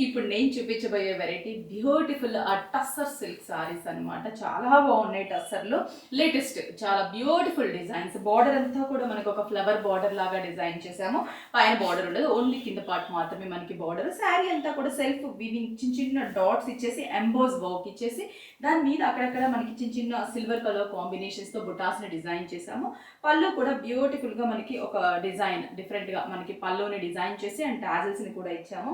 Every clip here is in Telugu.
ఇప్పుడు నేను చూపించబోయే variety beautiful tussar silk saris అనమాట. చాలా బాగున్నాయి టస్సర్లో. లేటెస్ట్ చాలా బ్యూటిఫుల్ డిజైన్స్. బార్డర్ అంతా కూడా మనకు ఒక ఫ్లవర్ బార్డర్ లాగా డిజైన్ చేసాము. పైన బార్డర్ ఉండదు, ఓన్లీ కింద పార్ట్ మాత్రమే మనకి బార్డర్. శారీ అంతా కూడా సెల్ఫ్ వీవింగ్ చిన్న చిన్న డాట్స్ ఇచ్చేసి ఎంబోస్ వర్క్ ఇచ్చేసి దాని మీద అక్కడక్కడ మనకి చిన్న చిన్న సిల్వర్ కలర్ కాంబినేషన్స్తో బుటాస్ని డిజైన్ చేసాము. పళ్ళు కూడా బ్యూటిఫుల్గా మనకి ఒక డిజైన్ డిఫరెంట్గా మనకి పళ్ళుని డిజైన్ చేసి అండ్ టాజల్స్ని కూడా ఇచ్చాము.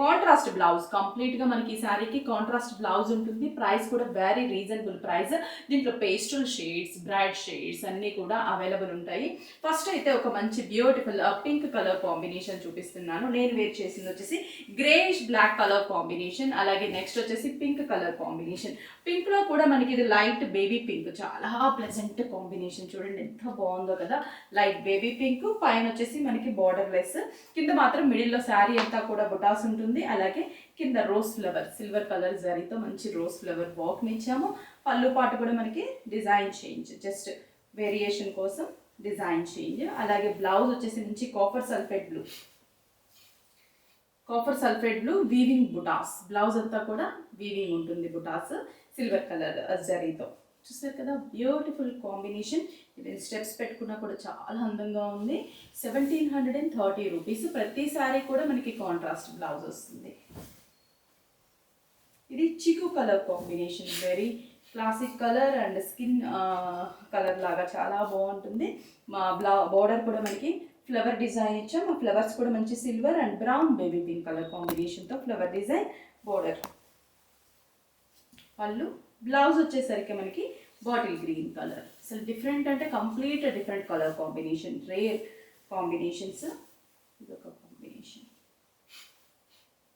కాంట్రాస్ట్ బ్లౌజ్ కంప్లీట్గా మనకి ఈ శారీకి కాంట్రాస్ట్ బ్లౌజ్ ఉంటుంది. ప్రైస్ కూడా వెరీ రీజనబుల్ ప్రైస్. దీంట్లో పేస్టల్ షేడ్స్, బ్రైట్ షేడ్స్ అన్నీ కూడా అవైలబుల్ ఉంటాయి. ఫస్ట్ అయితే ఒక మంచి బ్యూటిఫుల్ పింక్ కలర్ కాంబినేషన్ చూపిస్తున్నాను. నేను వేర్ చేసింది వచ్చేసి గ్రేష్ బ్లాక్ కలర్ కాంబినేషన్. అలాగే నెక్స్ట్ వచ్చేసి పింక్ కలర్ కాంబినేషన్. పింక్లో కూడా మనకి ఇది లైట్ బేబీ పింక్, చాలా ప్లెజెంట్ కాంబినేషన్. చూడండి ఎంత బాగుందో కదా. లైట్ బేబీ పింక్, పైన వచ్చేసి మనకి బార్డర్ లెస్, కింద మాత్రం మిడిల్లో శారీ అంతా కూడా బుటాస్ ఉంటుంది. అలాగే కింద రోజ్ ఫ్లవర్ సిల్వర్ కలర్ జరీతో మంచి రోజ్ ఫ్లవర్ వర్క్ని ఇచ్చాము. పళ్ళు పాటు కూడా మనకి డిజైన్ చేంజ్, జస్ట్ వేరియేషన్ కోసం డిజైన్ చేంజ్. అలాగే బ్లౌజ్ వచ్చేసి నుంచి కాపర్ సల్ఫేట్ బ్లూ వీవింగ్ బుటాస్. బ్లౌజ్ అంతా కూడా వీవింగ్ ఉంటుంది, బుటాస్ సిల్వర్ కలర్ జరీతో. చూసారు కదా బ్యూటిఫుల్ కాంబినేషన్. ఈవెన్ స్టెప్స్ పెట్టుకున్నా కూడా చాలా అందంగా ఉంది. 1730 రూపీస్. ప్రతి సారీ కూడా మనకి కాంట్రాస్ట్ బ్లౌజ్ వస్తుంది. ఇది chiku colour combination, very classic colour and skin colour లాగా చాలా బాగుంటుంది. మా బోర్డర్ కూడా మనకి ఫ్లవర్ డిజైన్ ఇచ్చాం. ఆ ఫ్లవర్స్ కూడా మంచి silver and brown baby pink colour కాంబినేషన్తో ఫ్లవర్ డిజైన్ బోర్డర్. పళ్ళు, బ్లౌజ్ వచ్చేసరికి మనకి బాటిల్ గ్రీన్ కలర్. అసలు డిఫరెంట్ అంటే complete different colour combination, rare combinations. ఇదొక కాంబినేషన్,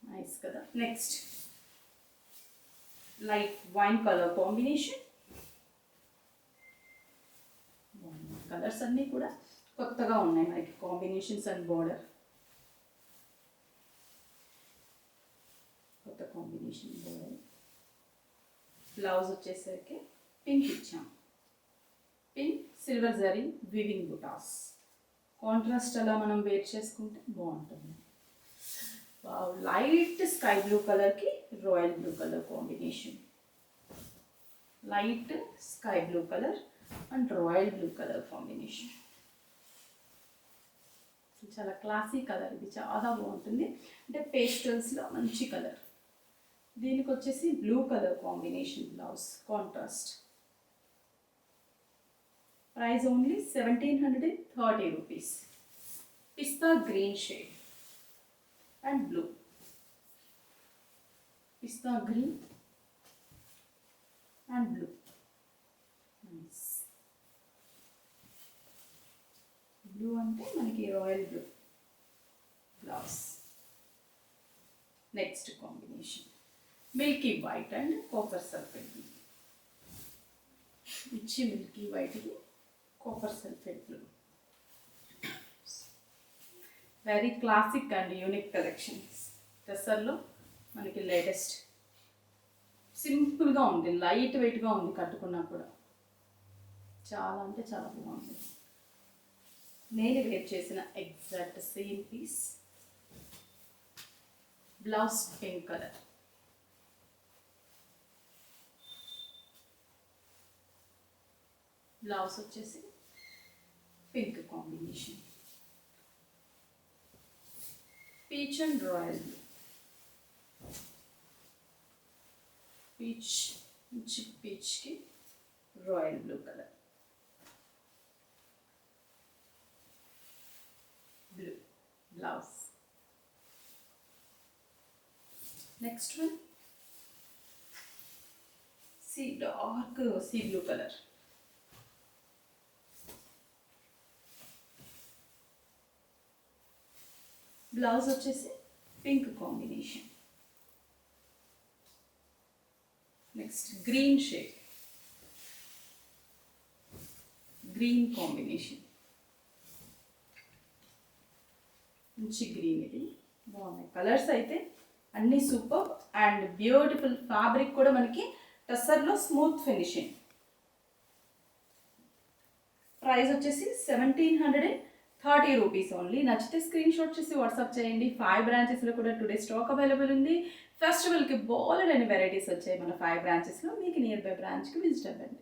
నైస్ కదా. Next light wine colour combination. Colours అన్నీ కూడా కొత్తగా ఉన్నాయి మనకి కాంబినేషన్స్ అండ్ బార్డర్ కొత్త కాంబినేషన్ బార్డర్. బ్లౌజ్ వచ్చేసరికి పింక్ ఇచ్చాం. పింక్ సిల్వర్ జరీ వీవింగ్ బుటాస్. కాంట్రాస్ట్ అలా మనం వేర్ చేసుకుంటే బాగుంటుంది. లైట్ స్కై బ్లూ కలర్కి royal blue colour combination. Light sky blue colour and royal blue colour combination. చాలా క్లాసీ కలర్, ఇది చాలా బాగుంటుంది. అంటే పేస్టల్స్లో మంచి కలర్. దీనికి వచ్చేసి blue colour combination blouse contrast. Price only 1730 rupees. Pista green shade and blue. Pista green and blue. Nice. Blue అంటే మనకి royal blue blouse. Next combination milky white and copper sulphate blue. ఇచ్చి మిల్కీ వైట్కి copper sulphate blue. Very classic and unique collections. టస్సర్లో మనకి లేటెస్ట్. సింపుల్గా ఉంది, లైట్ వెయిట్గా ఉంది, కట్టుకున్నా కూడా చాలా అంటే చాలా బాగుంది. నేను వేర్ చేసిన exact same piece. Blouse pink colour. Blouse వచ్చేసి pink combination. Peach and royal blue. పీచ్కి royal blue colour. Blue blouse. Next one dark sea blue colour. Blouse వచ్చేసి pink combination. Next green shade, green combination. మంచి గ్రీన్, ఇది బాగున్నాయి కలర్స్ అయితే అన్నీ సూపర్ అండ్ బ్యూటిఫుల్. ఫ్యాబ్రిక్ కూడా మనకి టస్సర్లో స్మూత్ ఫినిషింగ్. ప్రైస్ వచ్చేసి 1730 30 రూపీస్ ఓన్లీ. నచ్చితే స్క్రీన్ షాట్ చేసి వాట్సాప్ చేయండి. 5 బ్రాంచెస్లో కూడా టుడే స్టాక్ అవైలబుల్ ఉంది. ఫెస్టివల్కి బోలెడని వెరైటీస్ వచ్చాయి మన 5 బ్రాంచెస్లో. మీకు నియర్ బై బ్రాంచ్కి విజిట్ అవ్వండి.